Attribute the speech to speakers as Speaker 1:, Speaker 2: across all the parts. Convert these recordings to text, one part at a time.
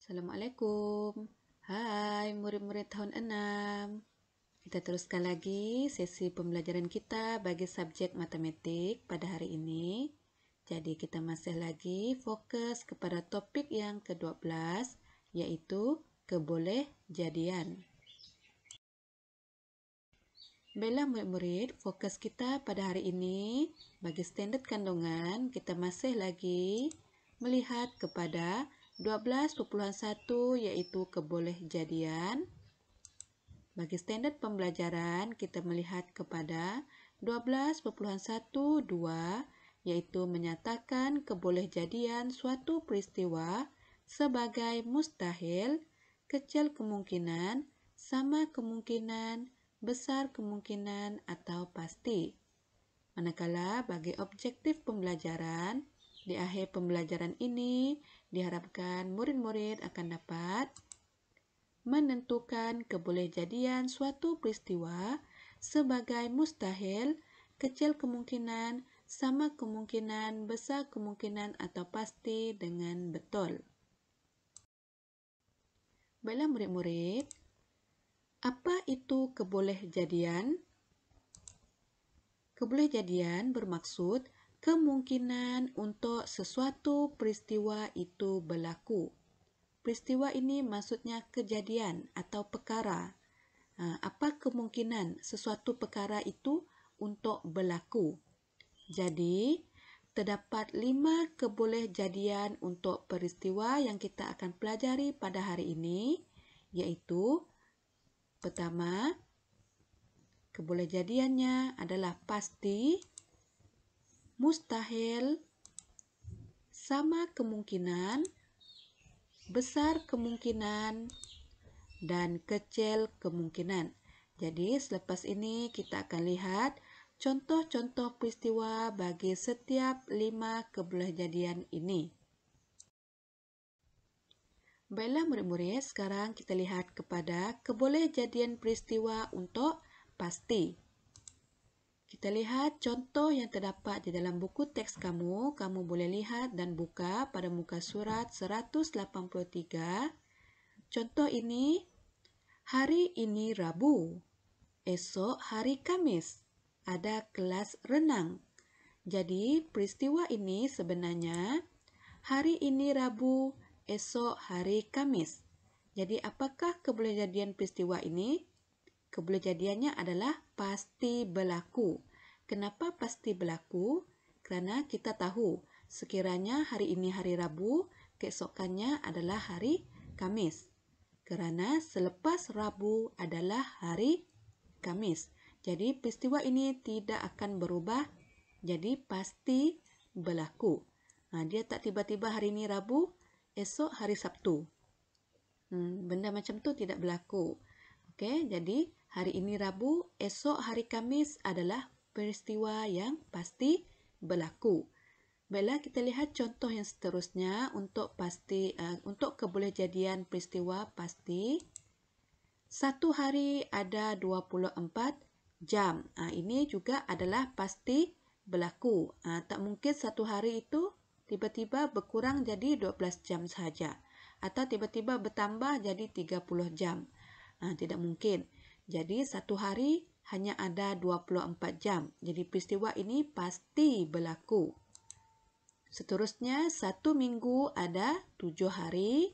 Speaker 1: Assalamualaikum. Hai murid-murid tahun 6. Kita teruskan lagi sesi pembelajaran kita bagi subjek matematik pada hari ini. Jadi kita masih lagi fokus kepada topik yang ke-12, yaitu kebolehjadian. Baiklah murid-murid, fokus kita pada hari ini bagi standard kandungan, kita masih lagi melihat kepada 12.1 yaitu kebolehjadian. Bagi standard pembelajaran, kita melihat kepada 12.12 yaitu menyatakan kebolehjadian suatu peristiwa sebagai mustahil, kecil kemungkinan, sama kemungkinan, besar kemungkinan atau pasti. Manakala bagi objektif pembelajaran, di akhir pembelajaran ini diharapkan murid-murid akan dapat menentukan kebolehjadian suatu peristiwa sebagai mustahil, kecil kemungkinan, sama kemungkinan, besar kemungkinan atau pasti dengan betul. Baiklah murid-murid, apa itu kebolehjadian? Kebolehjadian bermaksud kemungkinan untuk sesuatu peristiwa itu berlaku. Peristiwa ini maksudnya kejadian atau perkara. Apa kemungkinan sesuatu perkara itu untuk berlaku? Jadi, terdapat 5 kebolehjadian untuk peristiwa yang kita akan pelajari pada hari ini, iaitu pertama, kebolehjadiannya adalah pasti, mustahil, sama kemungkinan, besar kemungkinan, dan kecil kemungkinan. Jadi, selepas ini kita akan lihat contoh-contoh peristiwa bagi setiap 5 kebolehjadian ini. Baiklah murid-murid, sekarang kita lihat kepada kebolehjadian peristiwa untuk pasti. Kita lihat contoh yang terdapat di dalam buku teks kamu. Kamu boleh lihat dan buka pada muka surat 183. Contoh ini, hari ini Rabu, esok hari Khamis, ada kelas renang. Jadi, peristiwa ini sebenarnya hari ini Rabu, esok hari Khamis. Jadi, apakah kebolehjadian peristiwa ini? Kebolehjadiannya adalah pasti berlaku. Kenapa pasti berlaku? Kerana kita tahu sekiranya hari ini hari Rabu, keesokannya adalah hari Khamis. Kerana selepas Rabu adalah hari Khamis. Jadi peristiwa ini tidak akan berubah, jadi pasti berlaku. Dia tak tiba-tiba hari ini Rabu, esok hari Sabtu. Benda macam tu tidak berlaku. Okey, jadi hari ini Rabu, esok hari Khamis adalah peristiwa yang pasti berlaku. Baiklah, kita lihat contoh yang seterusnya untuk kebolehjadian peristiwa pasti. Satu hari ada 24 jam. Ini juga adalah pasti berlaku. Tak mungkin satu hari itu tiba-tiba berkurang jadi 12 jam sahaja. Atau tiba-tiba bertambah jadi 30 jam. Tidak mungkin. Jadi satu hari hanya ada 24 jam. Jadi peristiwa ini pasti berlaku. Seterusnya, satu minggu ada 7 hari.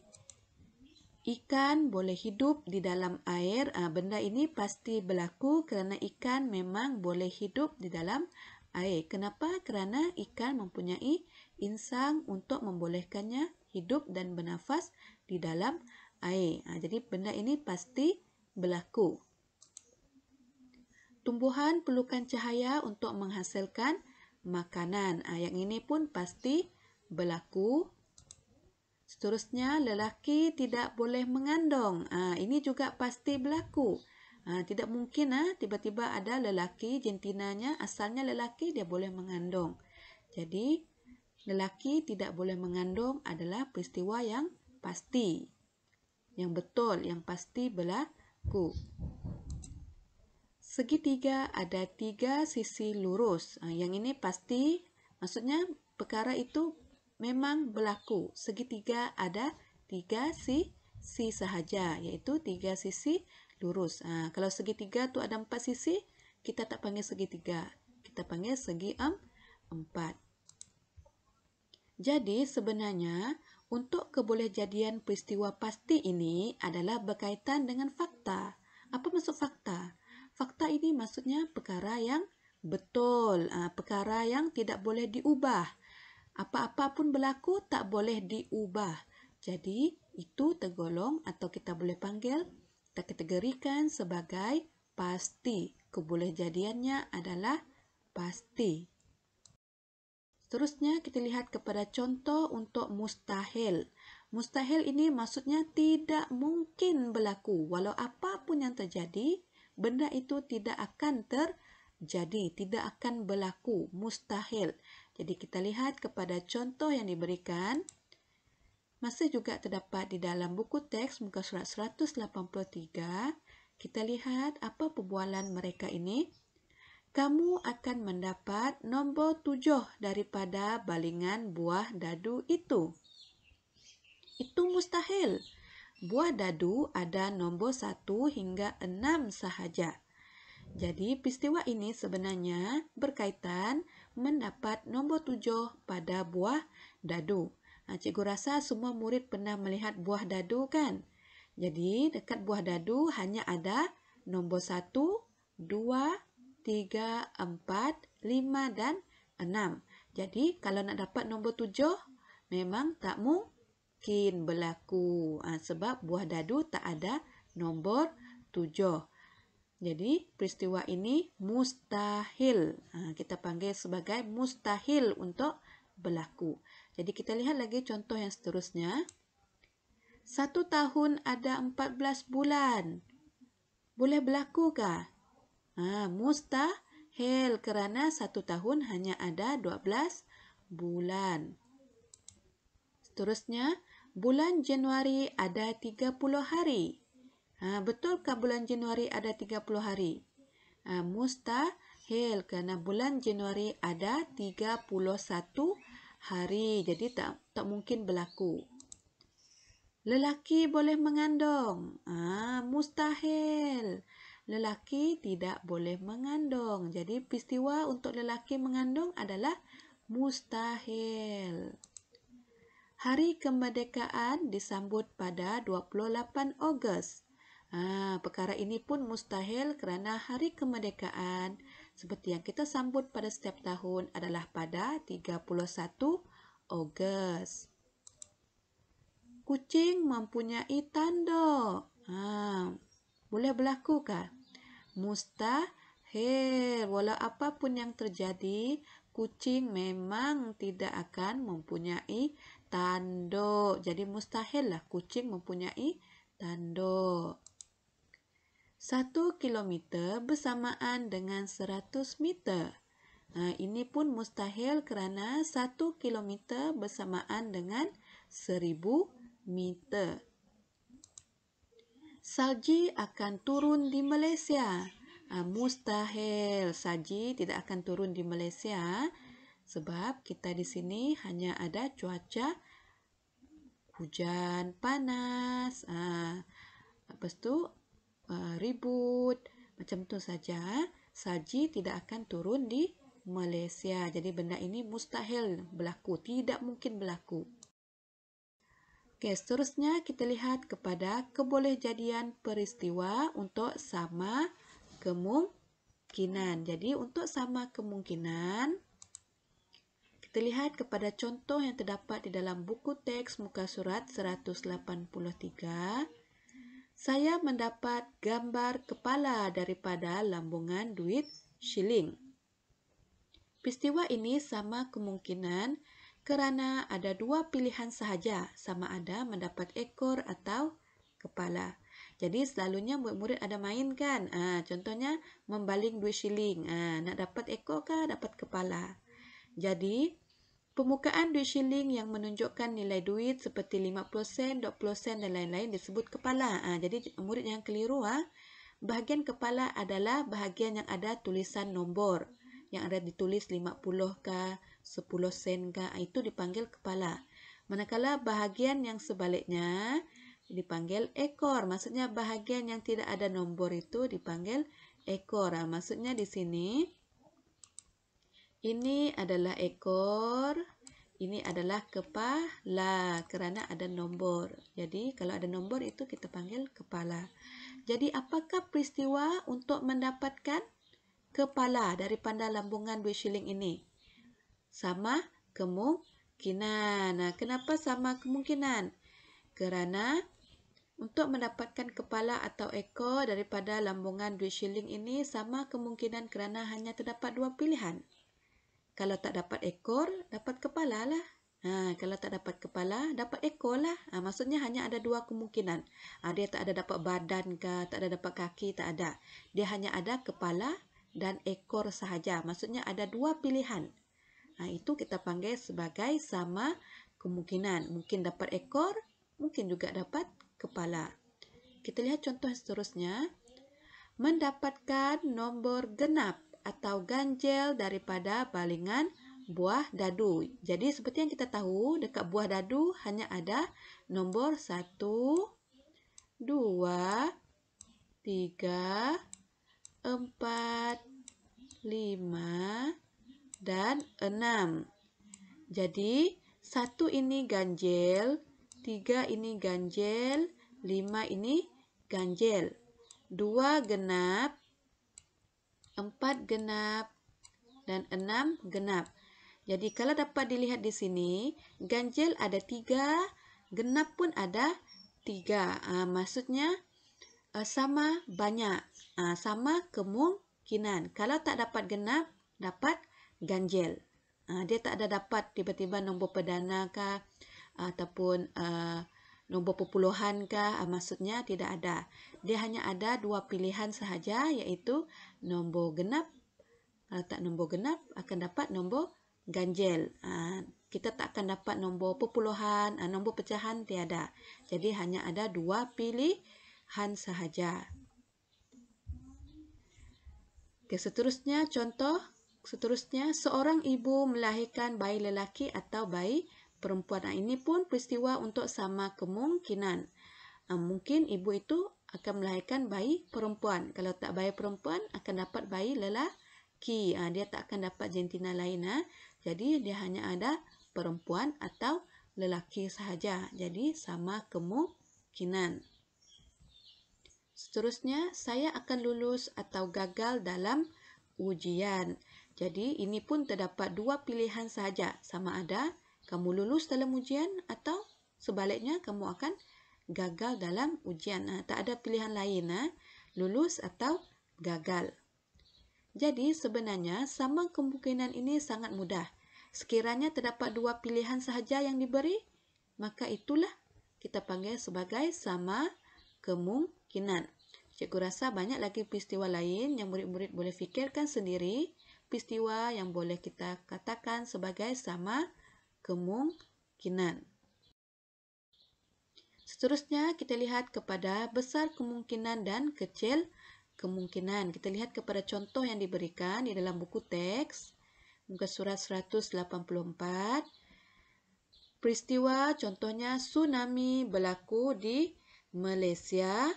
Speaker 1: Ikan boleh hidup di dalam air. Benda ini pasti berlaku kerana ikan memang boleh hidup di dalam air. Kenapa? Kerana ikan mempunyai insang untuk membolehkannya hidup dan bernafas di dalam air. Jadi benda ini pasti berlaku. Tumbuhan perlukan cahaya untuk menghasilkan makanan. Yang ini pun pasti berlaku. Seterusnya, lelaki tidak boleh mengandung. Ini juga pasti berlaku. Tidak mungkin tiba-tiba ada lelaki, jantinanya asalnya lelaki, dia boleh mengandung. Jadi, lelaki tidak boleh mengandung adalah peristiwa yang pasti. Yang betul, yang pasti berlaku. Segitiga ada 3 sisi lurus. Yang ini pasti, maksudnya perkara itu memang berlaku. Segitiga ada 3 sisi sahaja, iaitu 3 sisi lurus. Kalau segitiga tu ada 4 sisi, kita tak panggil segitiga. Kita panggil segi 4. Jadi sebenarnya untuk kebolehjadian peristiwa pasti ini adalah berkaitan dengan fakta. Apa maksud fakta? Fakta ini maksudnya perkara yang betul, perkara yang tidak boleh diubah. Apa-apa pun berlaku tak boleh diubah. Jadi itu tergolong atau kita boleh panggil, kita kategorikan sebagai pasti. Kebolehjadiannya adalah pasti. Seterusnya kita lihat kepada contoh untuk mustahil. Mustahil ini maksudnya tidak mungkin berlaku. Walau apapun yang terjadi, benda itu tidak akan terjadi, tidak akan berlaku. Mustahil. Jadi kita lihat kepada contoh yang diberikan. Masih juga terdapat di dalam buku teks muka surat 183. Kita lihat apa perbualan mereka ini. Kamu akan mendapat nombor 7 daripada balingan buah dadu itu. Itu mustahil. Buah dadu ada nombor 1 hingga 6 sahaja. Jadi peristiwa ini sebenarnya berkaitan mendapat nombor 7 pada buah dadu. Cikgu rasa semua murid pernah melihat buah dadu kan? Jadi dekat buah dadu hanya ada nombor 1, 2, 3, 4, 5 dan 6. Jadi kalau nak dapat nombor 7 memang tak mungkin berlaku. Sebab buah dadu tak ada nombor 7. Jadi peristiwa ini mustahil. Kita panggil sebagai mustahil untuk berlaku. Jadi kita lihat lagi contoh yang seterusnya. 1 tahun ada 14 bulan. Boleh berlaku kah? Mustahil kerana 1 tahun hanya ada 12 bulan. Seterusnya, bulan Januari ada 30 hari. Betulkah bulan Januari ada 30 hari? Mustahil kerana bulan Januari ada 31 hari. Jadi tak mungkin berlaku. Lelaki boleh mengandung. Mustahil. Lelaki tidak boleh mengandung. Jadi peristiwa untuk lelaki mengandung adalah mustahil. Hari kemerdekaan disambut pada 28 Ogos. Perkara ini pun mustahil kerana hari kemerdekaan seperti yang kita sambut pada setiap tahun adalah pada 31 Ogos. Kucing mempunyai tanduk. Boleh berlakukah? Mustahil. Walau apapun yang terjadi, kucing memang tidak akan mempunyai tanduk. Jadi mustahil lah kucing mempunyai tanduk. 1 kilometer bersamaan dengan 100 meter. Ini pun mustahil kerana 1 kilometer bersamaan dengan 1000 meter. Salji akan turun di Malaysia. Mustahil. Salji tidak akan turun di Malaysia sebab kita di sini hanya ada cuaca hujan, panas, lepas tu ribut, macam tu saja. Salji tidak akan turun di Malaysia. Jadi benda ini mustahil berlaku, tidak mungkin berlaku. Seterusnya kita lihat kepada kebolehjadian peristiwa untuk sama kemungkinan. Jadi untuk sama kemungkinan, kita lihat kepada contoh yang terdapat di dalam buku teks muka surat 183. Saya mendapat gambar kepala daripada lambungan duit shilling. Peristiwa ini sama kemungkinan kerana ada 2 pilihan sahaja, sama ada mendapat ekor atau kepala. Jadi selalunya murid-murid ada main kan? Contohnya membaling duit shilling. Nak dapat ekor kah, dapat kepala? Jadi permukaan duit shilling yang menunjukkan nilai duit seperti 50 sen, 20 sen dan lain-lain disebut kepala. Jadi murid yang keliru. Bahagian kepala adalah bahagian yang ada tulisan nombor. Yang ada ditulis 50 kah, 10 sen kah, itu dipanggil kepala. Manakala bahagian yang sebaliknya dipanggil ekor. Maksudnya bahagian yang tidak ada nombor itu dipanggil ekor. Maksudnya di sini ini adalah ekor, ini adalah kepala kerana ada nombor. Jadi kalau ada nombor itu kita panggil kepala. Jadi apakah peristiwa untuk mendapatkan kepala daripada lambungan duit shilling ini? Sama kemungkinan. Kenapa sama kemungkinan? Kerana untuk mendapatkan kepala atau ekor daripada lambungan duit shilling ini sama kemungkinan kerana hanya terdapat dua pilihan. Kalau tak dapat ekor, dapat kepala lah. Kalau tak dapat kepala, dapat ekor lah. Maksudnya hanya ada dua kemungkinan. Dia tak ada dapat badan ke, tak ada dapat kaki, tak ada. Dia hanya ada kepala dan ekor sahaja. Maksudnya ada dua pilihan. Itu kita panggil sebagai sama kemungkinan. Mungkin dapat ekor, mungkin juga dapat kepala. Kita lihat contoh seterusnya. Mendapatkan nombor genap atau ganjil daripada balingan buah dadu. Jadi seperti yang kita tahu, dekat buah dadu hanya ada nombor 1, 2, 3, 4, 5, dan 6. Jadi 1 ini ganjil, 3 ini ganjil, 5 ini ganjil. 2 genap, 4 genap, dan 6 genap. Jadi kalau dapat dilihat di sini, ganjil ada 3, genap pun ada 3. Maksudnya sama banyak, sama kemungkinan. Kalau tak dapat genap, dapat ganjil. Dia tak ada dapat tiba-tiba nombor perdana kah ataupun nombor perpuluhan kah, maksudnya tidak ada. Dia hanya ada dua pilihan sahaja, iaitu nombor genap. Kalau tak nombor genap, akan dapat nombor ganjil. Kita tak akan dapat nombor perpuluhan, nombor pecahan tiada. Jadi hanya ada dua pilihan sahaja. Seterusnya, contoh seterusnya, seorang ibu melahirkan bayi lelaki atau bayi perempuan. Ini pun peristiwa untuk sama kemungkinan. Mungkin ibu itu akan melahirkan bayi perempuan. Kalau tak bayi perempuan, akan dapat bayi lelaki. Dia tak akan dapat jantina lain. Jadi dia hanya ada perempuan atau lelaki sahaja. Jadi sama kemungkinan. Seterusnya, saya akan lulus atau gagal dalam ujian. Jadi ini pun terdapat dua pilihan sahaja. Sama ada kamu lulus dalam ujian atau sebaliknya kamu akan gagal dalam ujian. Tak ada pilihan lain. Lulus atau gagal. Jadi sebenarnya sama kemungkinan ini sangat mudah. Sekiranya terdapat dua pilihan sahaja yang diberi, maka itulah kita panggil sebagai sama kemungkinan. Cikgu rasa banyak lagi peristiwa lain yang murid-murid boleh fikirkan sendiri. Peristiwa yang boleh kita katakan sebagai sama kemungkinan. Seterusnya kita lihat kepada besar kemungkinan dan kecil kemungkinan. Kita lihat kepada contoh yang diberikan di dalam buku teks, muka surat 184. Peristiwa contohnya tsunami berlaku di Malaysia.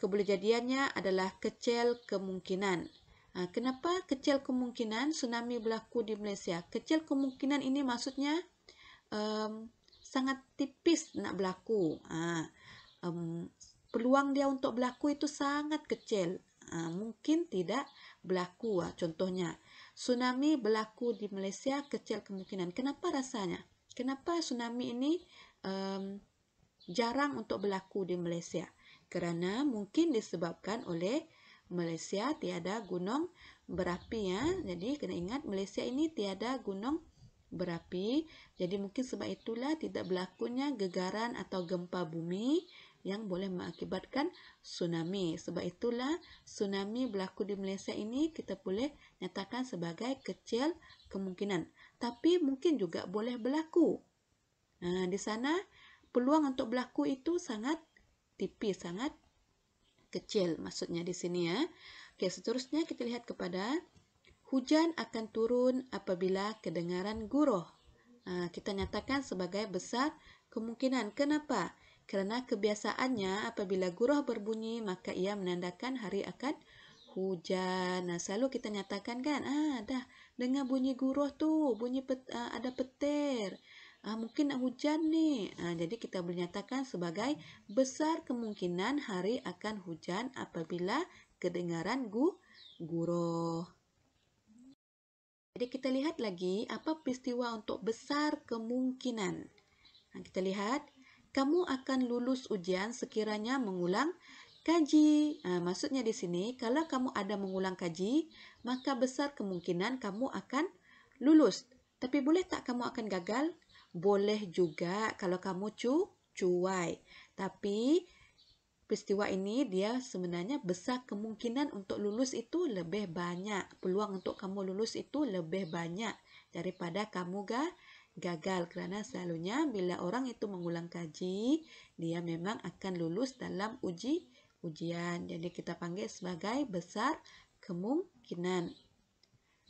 Speaker 1: Kebolehjadiannya adalah kecil kemungkinan. Kenapa kecil kemungkinan tsunami berlaku di Malaysia? Kecil kemungkinan ini maksudnya sangat tipis nak berlaku. Peluang dia untuk berlaku itu sangat kecil. Mungkin tidak berlaku. Contohnya, tsunami berlaku di Malaysia kecil kemungkinan. Kenapa rasanya? Kenapa tsunami ini jarang untuk berlaku di Malaysia? Kerana mungkin disebabkan oleh Malaysia tiada gunung berapi. Jadi kena ingat Malaysia ini tiada gunung berapi. Jadi mungkin sebab itulah tidak berlakunya gegaran atau gempa bumi yang boleh mengakibatkan tsunami. Sebab itulah tsunami berlaku di Malaysia ini kita boleh nyatakan sebagai kecil kemungkinan. Tapi mungkin juga boleh berlaku. Di sana peluang untuk berlaku itu sangat tipis, sangat kecil maksudnya di sini. Seterusnya kita lihat kepada hujan akan turun apabila kedengaran guruh. Kita nyatakan sebagai besar kemungkinan. Kenapa? Karena kebiasaannya apabila guruh berbunyi maka ia menandakan hari akan hujan. Nah, selalu kita nyatakan kan, dah dengar bunyi guruh tuh, ada petir. Mungkin hujan nih. Jadi kita boleh nyatakan sebagai besar kemungkinan hari akan hujan apabila kedengaran guruh. Jadi kita lihat lagi apa peristiwa untuk besar kemungkinan. Kita lihat, kamu akan lulus ujian sekiranya mengulang kaji. Maksudnya di sini, kalau kamu ada mengulang kaji, maka besar kemungkinan kamu akan lulus. Tapi boleh tak kamu akan gagal? Boleh juga kalau kamu cuai. Tapi peristiwa ini dia sebenarnya besar kemungkinan untuk lulus itu lebih banyak. Peluang untuk kamu lulus itu lebih banyak daripada kamu gagal. Kerana selalunya bila orang itu mengulang kaji, dia memang akan lulus dalam ujian. Jadi kita panggil sebagai besar kemungkinan.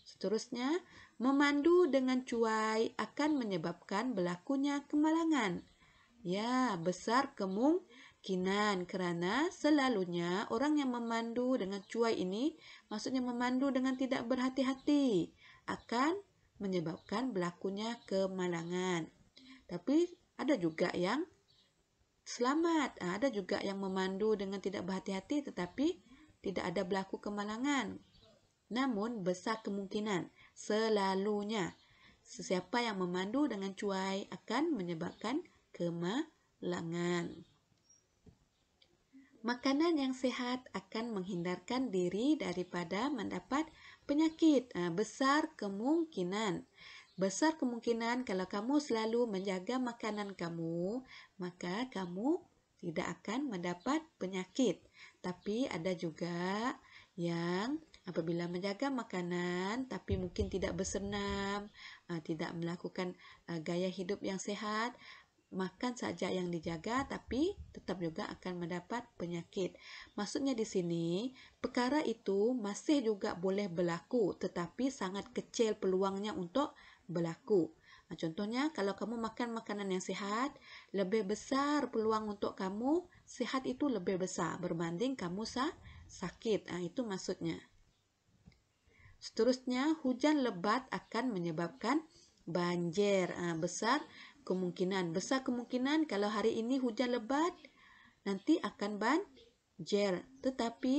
Speaker 1: Seterusnya, memandu dengan cuai akan menyebabkan berlakunya kemalangan. Ya, besar kemungkinan kerana selalunya orang yang memandu dengan cuai ini, maksudnya memandu dengan tidak berhati-hati, akan menyebabkan berlakunya kemalangan. Tapi ada juga yang selamat, ada juga yang memandu dengan tidak berhati-hati tetapi tidak ada berlaku kemalangan. Namun besar kemungkinan selalunya sesiapa yang memandu dengan cuai akan menyebabkan kemalangan. Makanan yang sehat akan menghindarkan diri daripada mendapat penyakit. Besar kemungkinan. Besar kemungkinan kalau kamu selalu menjaga makanan kamu, maka kamu tidak akan mendapat penyakit. Tapi ada juga yang apabila menjaga makanan tapi mungkin tidak bersenam, tidak melakukan gaya hidup yang sehat, makan saja yang dijaga tapi tetap juga akan mendapat penyakit. Maksudnya di sini, perkara itu masih juga boleh berlaku tetapi sangat kecil peluangnya untuk berlaku. Contohnya, kalau kamu makan makanan yang sihat, lebih besar peluang untuk kamu sihat itu lebih besar berbanding kamu sakit. Itu maksudnya. Seterusnya, hujan lebat akan menyebabkan banjir. Besar kemungkinan kalau hari ini hujan lebat, nanti akan banjir. Tetapi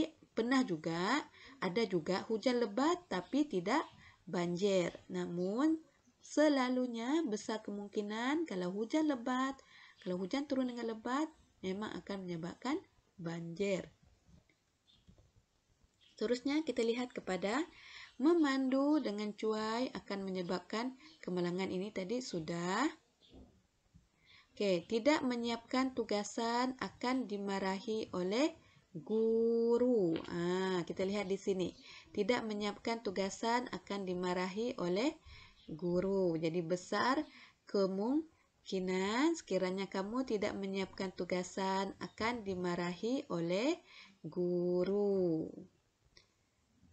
Speaker 1: ada juga hujan lebat tapi tidak banjir. Namun, selalunya besar kemungkinan kalau hujan turun dengan lebat, memang akan menyebabkan banjir. Seterusnya kita lihat kepada memandu dengan cuai akan menyebabkan kemalangan. Ini tadi sudah. Tidak menyiapkan tugasan akan dimarahi oleh guru. Kita lihat di sini. Tidak menyiapkan tugasan akan dimarahi oleh guru. Jadi besar kemungkinan sekiranya kamu tidak menyiapkan tugasan akan dimarahi oleh guru.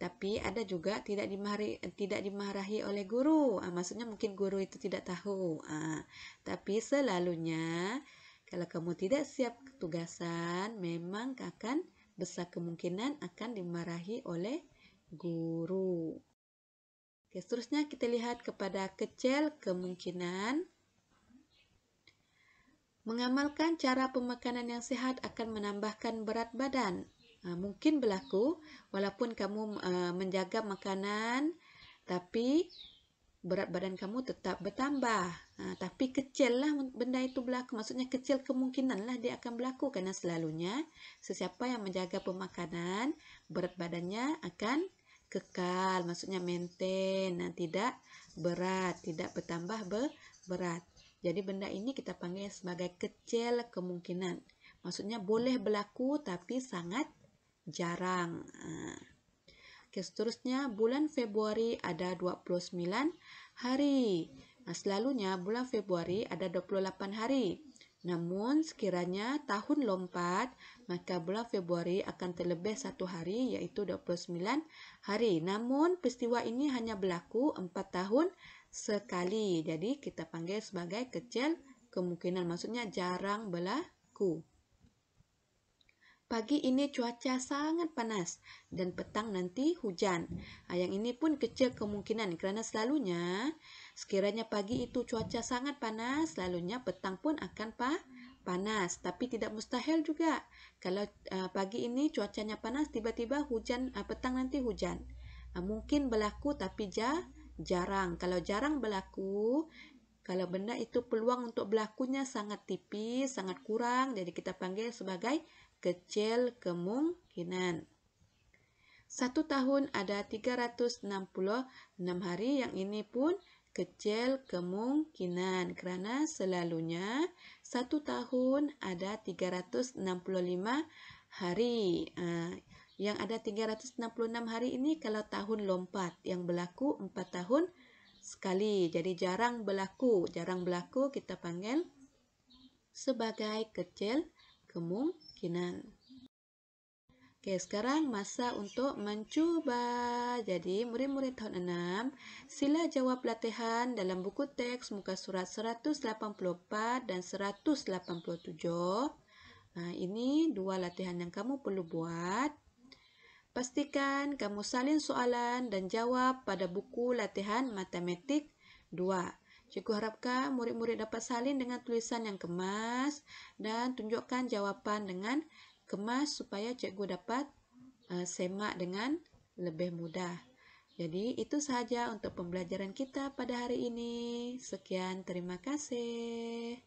Speaker 1: Tapi ada juga tidak dimarahi oleh guru. Maksudnya mungkin guru itu tidak tahu. Tapi selalunya kalau kamu tidak siap tugasan, memang akan besar kemungkinan akan dimarahi oleh guru. Seterusnya kita lihat kepada kecil kemungkinan. Mengamalkan cara pemakanan yang sihat akan menambahkan berat badan. Mungkin berlaku walaupun kamu menjaga makanan, tapi berat badan kamu tetap bertambah. Tapi kecil lah benda itu berlaku. Maksudnya kecil kemungkinan lah dia akan berlaku. Kerana selalunya sesiapa yang menjaga pemakanan, berat badannya akan kekal. Maksudnya maintain, tidak berat, tidak bertambah berat. Jadi benda ini kita panggil sebagai kecil kemungkinan. Maksudnya boleh berlaku tapi sangat jarang. Seterusnya, bulan Februari ada 29 hari. Selalunya bulan Februari ada 28 hari. Namun sekiranya tahun lompat, maka bulan Februari akan terlebih 1 hari iaitu 29 hari. Namun peristiwa ini hanya berlaku 4 tahun sekali. Jadi kita panggil sebagai kecil kemungkinan, maksudnya jarang berlaku. Pagi ini cuaca sangat panas dan petang nanti hujan. Yang ini pun kecil kemungkinan kerana selalunya sekiranya pagi itu cuaca sangat panas, selalunya petang pun akan panas. Tapi tidak mustahil juga. Kalau pagi ini cuacanya panas, tiba-tiba hujan, petang nanti hujan. Mungkin berlaku tapi jarang. Kalau jarang berlaku, kalau benda itu peluang untuk berlakunya sangat tipis, sangat kurang, jadi kita panggil sebagai kecil kemungkinan. 1 tahun ada 366 hari, yang ini pun kecil kemungkinan kerana selalunya 1 tahun ada 365 hari. Yang ada 366 hari ini kalau tahun lompat, yang berlaku 4 tahun sekali. Jadi jarang berlaku. Jarang berlaku kita panggil sebagai kecil kemungkinan. Oke, sekarang masa untuk mencuba. Jadi, murid-murid tahun 6, sila jawab latihan dalam buku teks muka surat 184 dan 187. Ini dua latihan yang kamu perlu buat. Pastikan kamu salin soalan dan jawab pada buku latihan matematik 2. Cikgu harapkan murid-murid dapat salin dengan tulisan yang kemas dan tunjukkan jawapan dengan kemas supaya cikgu dapat semak dengan lebih mudah. Jadi itu sahaja untuk pembelajaran kita pada hari ini. Sekian, terima kasih.